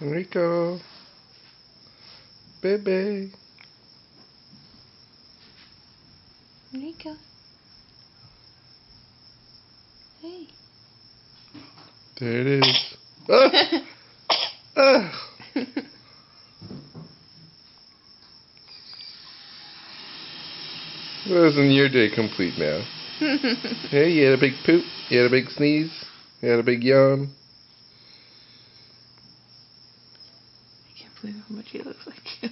Rico. Baby. Rico. Hey. There it is. Ah! Ah! Well, isn't your day complete now? Hey, you had a big poop, you had a big sneeze, you had a big yawn. I can't believe how much he looks like you.